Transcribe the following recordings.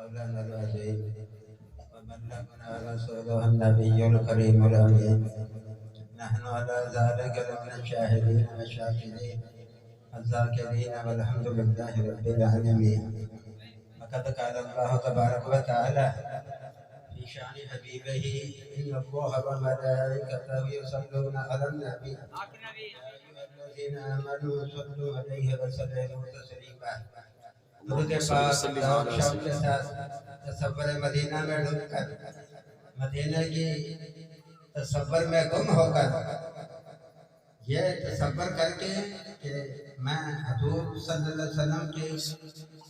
مولانا العظيم وبلغنا رسوله النبي الكريم الأمين. نحن على ذلك لمن الشاهدين والشاكرين الذاكرين والحمد لله رب العالمين. وقد قال الله تبارك وتعالى في شأن حبيبه إن الله وملائكته يصلون على النبي يا أيها الذين آمنوا صلوا عليه وسلموا تسليما. درود پاک اور شب کے ساتھ تصور مدینہ میں ڈوب کر مدینہ کی تصور میں گم ہو کر یہ تصور کر کے کہ میں حضور صلی اللہ علیہ وسلم کے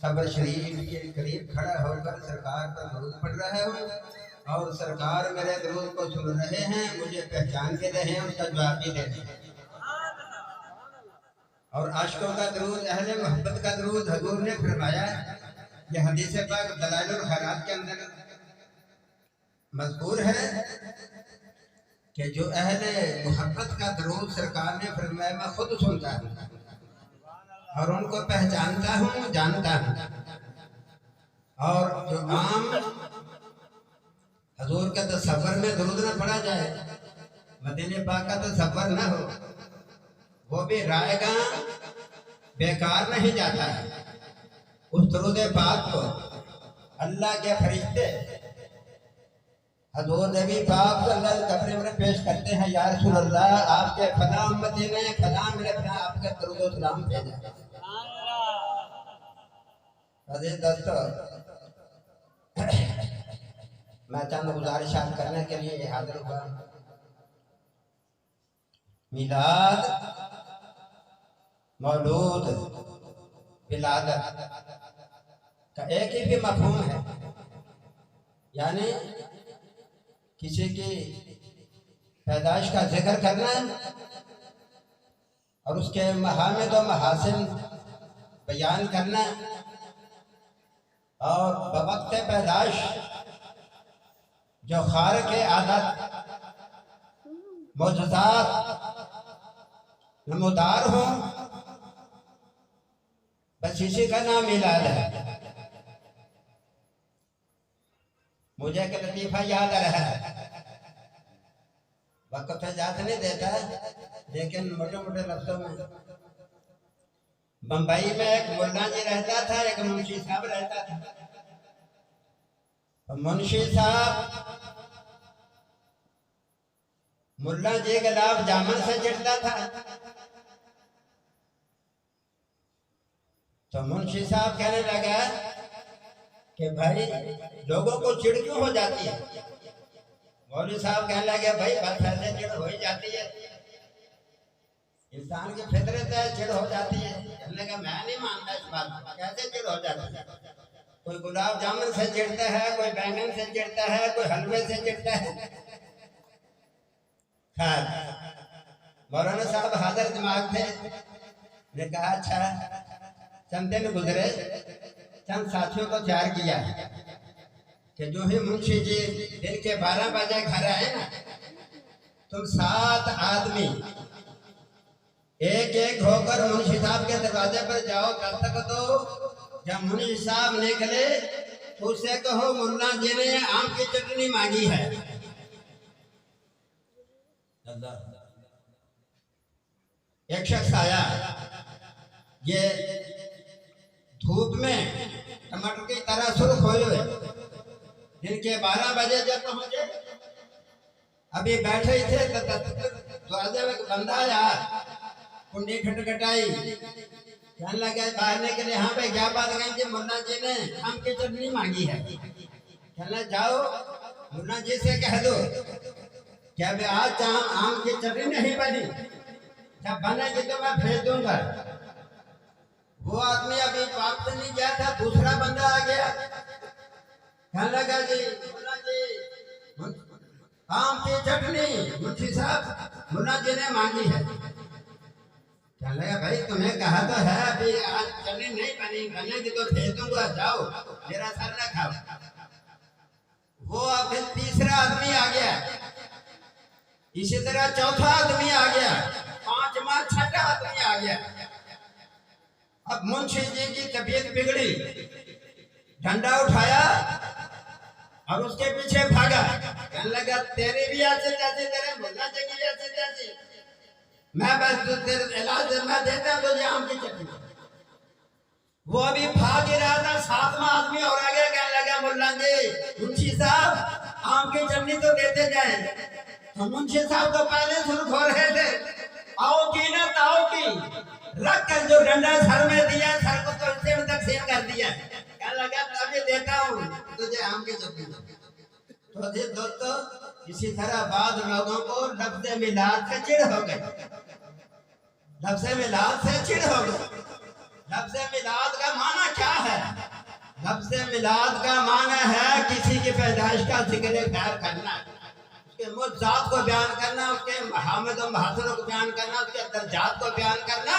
قبر شریف کے قریب کھڑا ہو کر سرکار پر درود پڑھ رہا ہوں اور سرکار میرے درود کو سن رہے ہیں، مجھے پہچان کے رہے ہیں، اس کا جواب بھی دے رہے ہیں. اور عاشقوں کا درود، اہل محبت کا درود حضور نے فرمایا. یہ حدیث پاک دلائل الخیرات کے اندر مذکور ہے کہ جو اہل محبت کا درود سرکار نے فرمایا میں خود سنتا ہوں اور ان کو پہچانتا ہوں، جانتا ہوں. اور جو عام حضور کے تصور میں درود نہ پڑھا جائے، مدینہ پاک کا تصور نہ ہو، وہ بھی رائے گاں بیکار نہیں جاتا ہے. اس درود پاک کو اللہ کے فرشتے حضور نبی پاک صلی اللہ علیہ وسلم میں پیش کرتے ہیں، یا رسول اللہ آپ کے فلاں امتی نے فلاں میرے فلاں آپ کے درود و سلام بھیجا. عزیز دوستو، میں چند گزارشات کرنے کے لیے حاضر ہوا. میلاد، مولود، ولادت کا ایک ہی بھی مفہوم ہے، یعنی کسی کی پیدائش کا ذکر کرنا اور اس کے محامد و محاسن بیان کرنا اور بوقت پیدائش جو خارق عادت معجزات نمودار ہوں، بس اسی کا نام میلاد ہے. مجھے ایک لطیفہ یاد رہا ہے، وقت اجازت نہیں دیتا لیکن موٹے موٹے لفظوں میں. بمبئی میں ایک مولانا جی رہتا تھا، ایک منشی صاحب رہتا تھا. منشی صاحب ملا جی کے خلاف جامن سے چڑھتا تھا تو منشی صاحب کہنے لگا کہ بھائی لوگوں کو چڑ کیوں ہو جاتی ہے؟ مولوی صاحب کہنے لگے بھائی بات ایسے چڑ ہو ہی جاتی ہے، انسان کی فطرت ہے، چڑ ہو جاتی ہے. کہنے لگا میں نہیں مانتا اس بات کو، کیسے چڑ ہو جاتی ہے؟ کوئی گلاب جامن سے چڑھتا ہے، کوئی بینگن سے چڑھتا ہے، کوئی حلوے سے چڑھتا ہے. مولانا صاحب حاضر دماغ تھے، نے کہا اچھا. چند دن گزرے، چند ساتھیوں کو تیار کیا کہ جو ہی منشی جی دن کے 12 بجے گھر آئے نا، تم 7 آدمی ایک ایک ہو کر منشی صاحب کے دروازے پر جاؤ، دستک دو. جب منشی صاحب نکلے تو اسے کہو ملا جی نے آم کی چٹنی مانگی ہے. ایک شخص آیا، یہ دھوپ میں ٹماٹر کی طرح سرخ ہوئے ہوئے. دن کے 12 بجے جب پہنچے، ابھی بیٹھے ہی تھے تو دروازے میں بندہ آیا، کنڈی کھٹکھٹائی، کہنے لگا باہرنے کے لیے ہاں بھائی کیا بات کہیں جی ملا جی نے آم کی چٹنی مانگی ہے. کہنے جاؤ ملا جی سے کہہ دو کہ ابھی آج آم کی چٹنی نہیں بنی، جب بنے گی تو میں بھیج دوں گا. وہ آدمی ابھی واپس نہیں گیا تھا، دوسرا بندہ آ گیا، کہنے لگا جی ملا جی آم کی چٹنی منشی صاحب ملا جی نے مانگی ہے. کہنے لگا بھائی تمہیں کہا تو ہے ابھی آج چٹنی نہیں بنی، بنے گی تو بھیج دوں گا، جاؤ میرا سر نہ کھاؤ. وہ ابھی تیسرا آدمی آ گیا، اسی طرح چوتھا آدمی آ گیا، 5واں چھٹا آدمی آ گیا. اب منشی جی کی طبیعت بگڑی، डंडा उठाया और उसके पीछे भागा। कहने लगा तेरी भी ऐसे जैसे तेरे मुन्ना जी की ऐसे जैसे, मैं बस तेरे इलाज मैं देता हूँ तुझे आम की चटनी। वो अभी भाग ही रहा था, 7वां आदमी और आ गया। कहने लगा मुल्ला जी मुंशी साहब आम की चटनी तो देते जाए। तो मुंशी साहब तो पहले सुर्ख हो रहे थे, आओ की ना ताओ की रख कर जो डंडा सर में दिया, सर को तो इससे तकसीम कर दिया। कहने लगा तभी देता हूँ तुझे आम की चटनी। तो दोस्तों इसी तरह बाद लोगों को लफ्ज़ मिलाद से चिढ़ हो गई, लफ्ज़ मिलाद से चिढ़ हो गई। लफ्ज़ मिलाद का माना क्या है? लफ्ज़ मिलाद का माना है किसी की पैदाइश का जिक्र खैर करना, उसके मुज़्ज़ात को बयान करना, उसके महामद और महसनों को बयान करना, उसके दर्जात को बयान करना,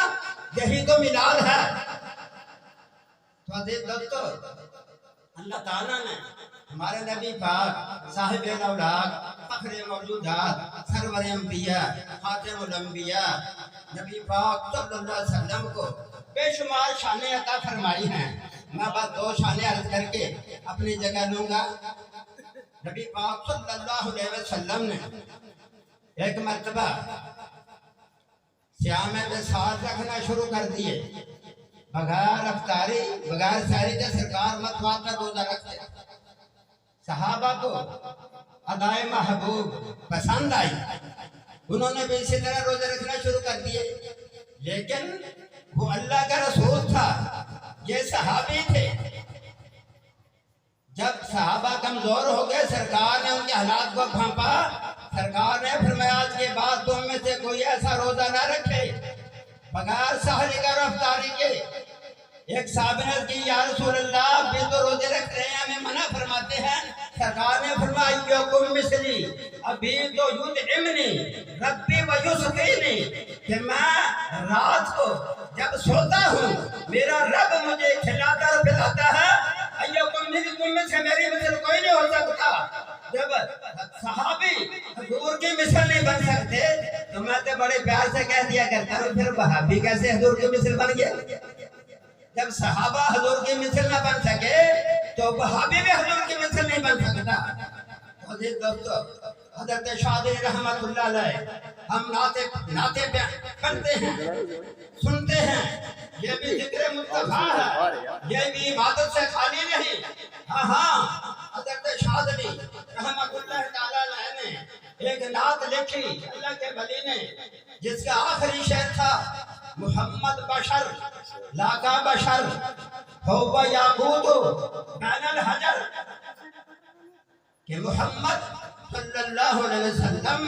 यही तो मिलाद है। तो दोस्तों अल्लाह ताला ने हमारे नबी पाक साहिब औलाद फखरे मौजूदात सरवर अंबिया खातिमुल अंबिया नबी पाक सल्लल्लाहु अलैहि वसल्लम को बेशुमार शानें अता फरमाई हैं। मैं बस 2 शानें अर्ज करके अपनी जगह लूंगा। नबी पाक सल्लल्लाहु अलैहि वसल्लम ने एक मर्तबा श्याम साथ रखना शुरू कर दिए, बगैर अफ्तारी बगैर सहरी के सरकार मतवाता रोजा रखते। सहाबा को अदाए महबूब पसंद आई, उन्होंने भी इसी तरह रोजे रखना शुरू कर दिए। लेकिन वो अल्लाह का रसूल था, ये सहाबी थे। जब सहाबा कमजोर हो गए, सरकार ने उनके हालात को भांपा। सरकार ने फरमाया आज के बाद तुम में से कोई ऐसा रोजा ना रखे बगैर सहरी का रफ्तारी के। एक साबिनत की या रसूल अल्लाह भी तो रोजे रख रहे हैं, हमें मना फरमाते हैं। सरकार ने फरमाया कुम मिसली अभी तो युद्ध इमनी रब्बी व युस्कीनी, कि मैं रात को जब सोता हूँ मेरा रब मुझे खिलाता और पिलाता है। अयो तुम में से मेरी मिसल कोई नहीं हो सकता। जब सहाबी हुजूर की मिसल नहीं बन सकते तो मैं तो बड़े प्यार से कह दिया करता हूँ फिर वहाबी कैसे हुजूर की मिसल बन गया? जब सहाबा हुजूर की मिसल न बन सके तो वहाबी भी हुजूर की मिसल नहीं बन सकता। दोस्तों हज़रत शादी रहमतुल्लाह अलैह हम नाते पढ़ते हैं सुनते हैं, ये भी जिक्र मुस्तफा है, ये भी इबादत से खाली नहीं। हाँ हज़रत शादी रहमतुल्लाह ताला अलैह ने एक नात लिखी अल्लाह के वली ने, जिसका आखिरी शेर था मोहम्मद बशर लाका बशर हुवा याकूतु बैनल हजर, कि मोहम्मद सल्लल्लाहु अलैहि वसल्लम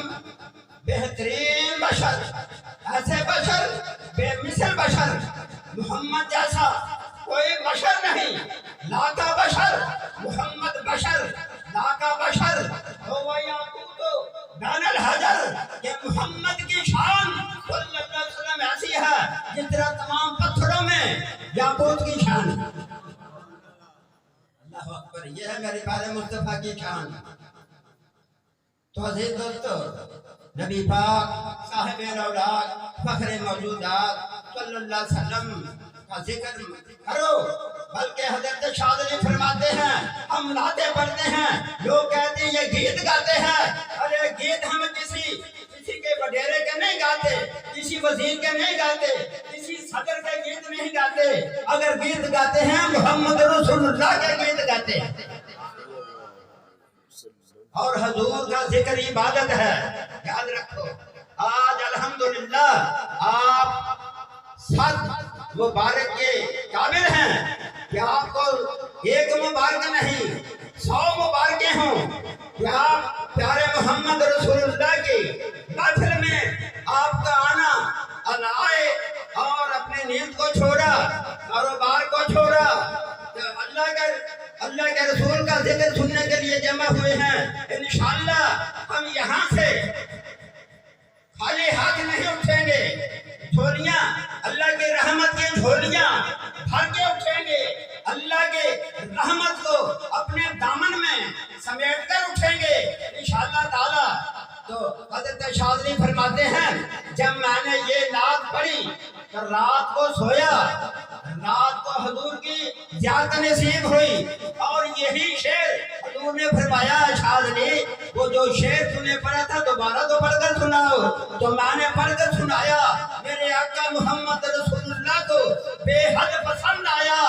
बेहतरीन बशर, ऐसे बशर बेमिसल बशर, मोहम्मद जैसा कोई बशर नहीं। लाका बशर मोहम्मद बशर लाका बशर हुवा याकूतु बैनल हजर, कि मोहम्मद की शान सल्लल्लाहु अलैहि वसल्लम ऐसी है जिस तरह तमाम पत्थरों में याकूत की शान। अल्लाह अकबर, ये है मेरे प्यारे मुस्तफा की शान। तो अजीज दोस्तों नबी पाक साहिब औलाद फखरे मौजूदात सल्लल्लाहु अलैहि वसल्लम का जिक्र करो। बल्कि हज़रत शादी फरमाते हैं हम नाते पढ़ते हैं, लोग कहते हैं ये गीत गाते हैं। अरे गीत हम किसी के वडेरे के नहीं गाते, किसी वजीर के नहीं गाते, किसी सदर के गीत नहीं गाते। अगर गीत गाते हैं मोहम्मद रसूलुल्लाह के गीत गाते हैं। और हुजूर का जिक्र इबादत है, याद रखो। आज अल्हम्दुलिल्लाह आप सब मुबारक के काबिल हैं कि आपको एक मुबारक नहीं 100 मुबारकें हों कि आप प्यारे मोहम्मद रसूलुल्लाह की महफिल में आपका आना आए और अपनी नींद को छोड़ा, कारोबार को छोड़ा, तो अल्लाह के रसूल का जिक्र सुनने के लिए जमा हुए हैं। इंशाअल्लाह हम यहाँ से खाली हाथ नहीं उठेंगे, झोलियाँ अल्लाह की रहमत की झोलियाँ भर के उठेंगे, अल्लाह के रहमत को अपने दामन में समेट कर उठेंगे इंशाअल्लाह ताला। तो हज़रत शाज़ली फरमाते हैं जब मैंने ये नात पढ़ी तो रात को सोया, रात को हुजूर की ज्यादा नसीब हुई। और यही शेर हजूर ने फरमाया शाज़ली वो जो शेर तूने पढ़ा था दोबारा तो पढ़कर सुनाओ। तो मैंने पढ़कर सुनाया। मेरे आका मोहम्मद रसूलुल्लाह को बेहद पसंद आया।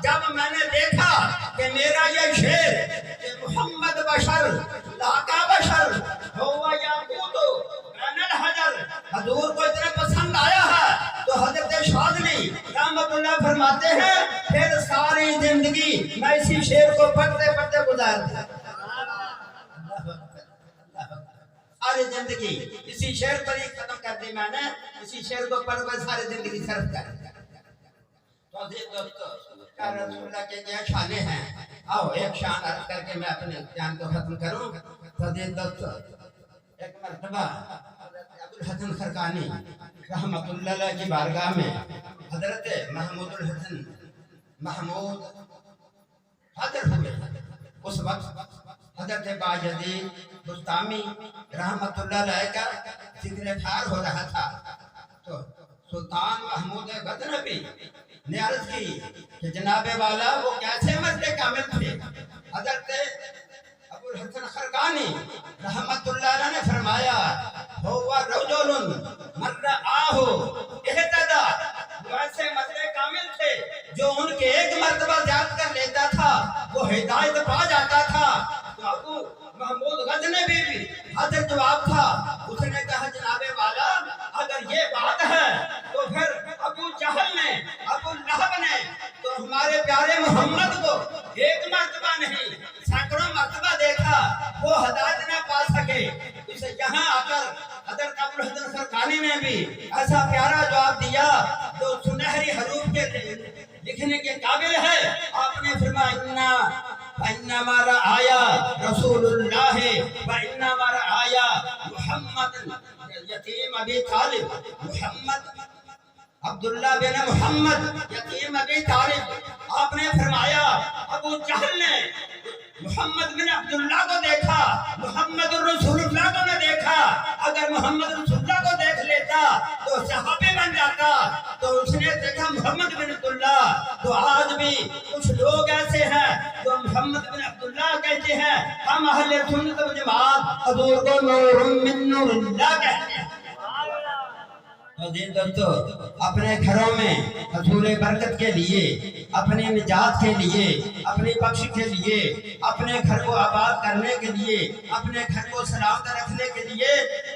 जब मैंने देखा कि मेरा ये शेर कि मोहम्मद बशर लाका बशर हुआ याकूत बैनल हजर हजूर को इतना पसंद आया है तो हजरत शाज़ली रहमतुल्लाह फरमाते हैं फिर सारी जिंदगी मैं इसी शेर को पढ़ते पढ़ते गुजार दिया। सारी जिंदगी इसी शेर पर ही खत्म कर दी मैंने। इसी शेर को पढ़ कर सारी जिंदगी सर्व कर दी। तो दोस्तों रसूलुल्लाह के क्या शाने हैं। आओ एक शान अर्ज करके मैं अपने ध्यान को खत्म करूं। तो दोस्तों एक मर्तबा अबुल हसन खरकानी रहमतुल्लाह की बारगाह में हजरत महमूद हाजिर हुए। उस वक्त हजरत बायजीद बुस्तामी रहमतुल्लाह का जिक्र ठार हो रहा था। तो सुल्तान महमूद गजनबी ने अर्ज की कि जनाबे वाला वो कैसे मर्द कामिल थे। हजरत अबुल हसन खरकानी रहमतुल्लाह ने फरमाया हुवा रजुलुन मर्रा आहो इहतदा वैसे मर्द कामिल थे जो उनके एक मर्तबा याद कर लेता था वो हिदायत पा जाता था। तो अबू महमूद गजनबी भी हाजिर जवाब था। उसने कहा जनाबे वाला अगर ये बात है तो फिर अबू जहल ने अबू लहब ने तो हमारे प्यारे मोहम्मद को एक मर्तबा नहीं सैकड़ों मर्तबा देखा वो हिदायत न पा सके। इसे यहाँ आकर हजरत अबुल हसन खरकानी ने भी ऐसा प्यारा जवाब दिया जो सुनहरी हरूफ के लिखने के काबिल है। आपने फरमाया इन्ना मारा आया रसूलुल्लाह व इन्ना मारा आया मुहम्मद यतीम अबी तालिब मुहम्मद अब्दुल्ला बिन मोहम्मद यतीम अबी तालिब। आपने फरमाया अबू जहल ने मोहम्मद बिन अब्दुल्ला को देखा मोहम्मद रसूलुल्लाह को न देखा। अगर मोहम्मद रसूलुल्लाह को देख लेता तो सहाबी बन जाता। तो उसने देखा मोहम्मद बिन अब्दुल्ला। तो आज भी कुछ लोग ऐसे हैं जो मोहम्मद बिन अब्दुल्ला कहते हैं। हम अहले सुन्नत व जमात हजूर को नूरुम मिन नूरिल्लाह कहते हैं। दोस्तों अपने घरों में हजूर बरकत के लिए अपनी निजात के लिए अपनी बख्श के लिए अपने घर को आबाद करने के लिए अपने घर को सलामत रखने के लिए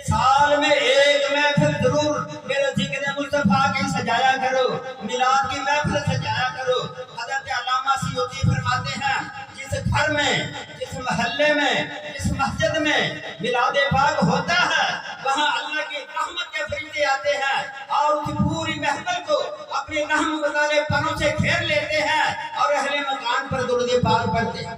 साल में एक महफिल जरूर मेरे जिक्र मुस्तफा की सजाया करो। मिलाद की महफिल सजाया करो। हजरत अल्लामा सियूती फरमाते हैं जिस घर में जिस महल्ले में जिस मस्जिद में मिलाद पाक होता है वहाँ अल्लाह की रहमत के फरिश्ते आते हैं और उसकी पूरी महफिल को अपने रहम वाले पनों से घेर लेते हैं और अहले मकान पर दुरूद पाक पढ़ते हैं।